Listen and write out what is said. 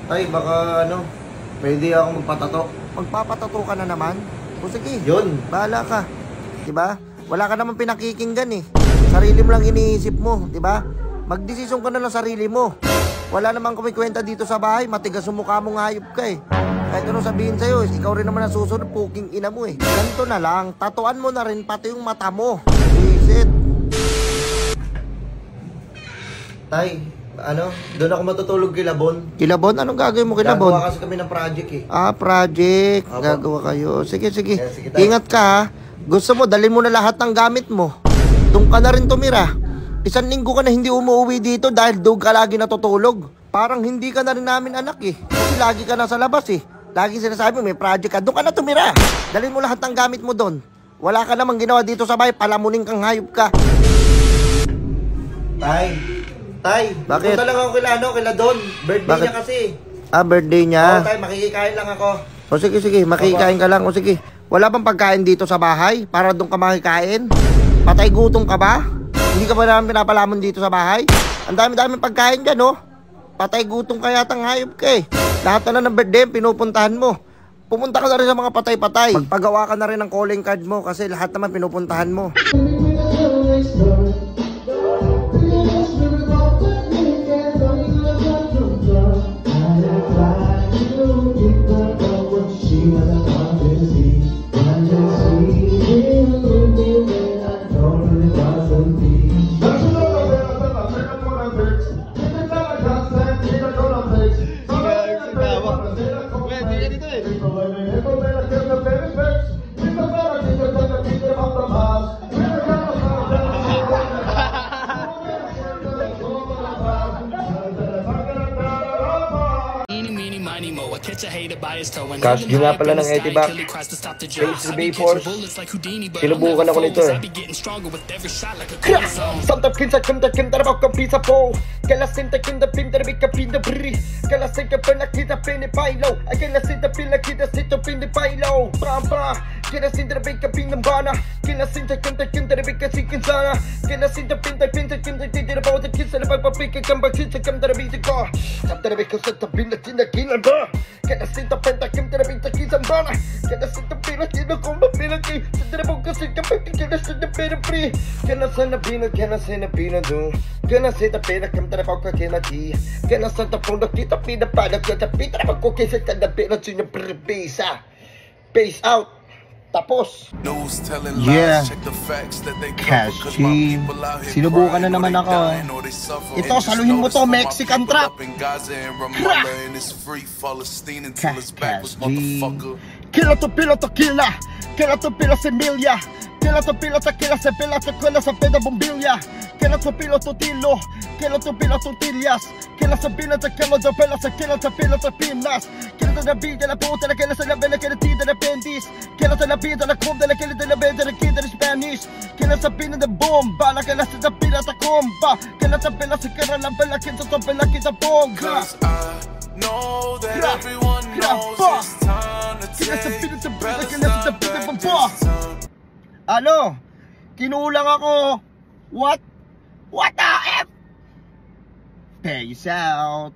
Tay, baka ano, pwede ako magpatato. Magpapatato ka na naman? O sige, Yun. bahala ka. Diba? Wala ka naman pinakikinggan eh. Sarili mo lang iniisip mo, diba? Magdesisyon ka na lang sarili mo. Wala naman kumikwenta dito sa bahay, matigas yung mukha mong hayop ka eh. Kahit anong sabihin sa'yo, ikaw rin naman ang susunod, puking ina mo eh. Ganito na lang, tatuan mo na rin pati yung mata mo. Visit. Tay, ano, doon ako matutulog kay Labon. Kilabon? Anong gagawin mo Kilabon? Gagawa kasi kami ng project eh. Ah, project. Apo. Gagawa kayo. Sige, sige. Kaya sige, tay. Ingat ka ha. Gusto mo, dalhin mo na lahat ng gamit mo. Doon ka na rin tumira. 1 linggo ka na hindi umuwi dito dahil doon ka lagi natutulog. Parang hindi ka na rin namin anak eh. Kasi lagi ka na sa labas eh. Lagi sinasabi mo, may project ka. Doon ka na tumira. Dalhin mo lahat ng gamit mo doon. Wala ka namang ginawa dito sa bahay. Palamunin kang hayop ka. Tay, Bakit? punta lang ako kila Don. Birthday Bakit? niya kasi. Ah, birthday niya. Oo, tay, makikikain lang ako. O sige, sige. Makikain ka lang. O sige. Wala bang pagkain dito sa bahay? Para doon ka makikain? Patay gutom ka ba? Hindi ka ba namin pinapalamon dito sa bahay? Ang dami-daming pagkain dyan, no? Patay gutom ka yatang hayop ka eh. Lahat na lang ng birthday, pinupuntahan mo. Pumunta ka na rin sa mga patay-patay. Magpagawa ka na rin ng calling card mo kasi lahat naman pinupuntahan mo. Cash G nga pala ng Etibac. Page Bay Force. Sinubukan ako nito eh. Santa Kinsa Kinta Kinta Rabak Pizza Po. Kala Sinta Kinta Pinta Bika Pinta Bri. Kala Sinta Pina Kita Pini Pailo. Kala Sinta Pina Kita Sito Pini Pailo. Bamba. Kala Sinta Bika Pinta Bana. Kala Sinta Kinta Kinta Bika Sikin Sana. Kala Sinta Pinta Pinta Kinta Kinta Bauta Kinsa Papika Kamba Kinsa Kinta Bika Ko. Santa Bika Santa Pina Kinta Kinta Ba. Kala Sinta Pinta Kinta Bika Kinsa Bana. Kala Sinta Pina Kinta Kumba Pina Kinta Sinta Bauta Kinta Kala Sinta Pina Bri. Kala Sinta Pina Kala Sinta Pina Do. Kala Sinta Pina Kinta Bauta Kinta Ti. Kala Sinta Pina Kita Pina Pada Kita Pina Bauta Kinsa Kinta Pina Sinta Pisa. Peace out. Tapos. Yeah, Cash G. Sinubukan na naman ako. Ito, saluhin mo to, Mexican trap. Cash G. Kila to pila tequila, kila to pila semilla, kila to pila tequila, se pila tequila, se peda bombilya, kila to pila totilo, kila to pila tortillas, kila se pila tequila, se pila se kila te pila te pinas, kila te la vida la puta, la kila se la vela, kila tida la pendis, kila te la vida la comda, la kila te la veda, la kila de Spanish, kila se pila de bomba, la kila se te pila te comba, kila te pila se kila la vela, kila te pila kita ponga. Know that everyone knows it's time to take back time. Ano? Kinulang ako. What? What the F? Peace out.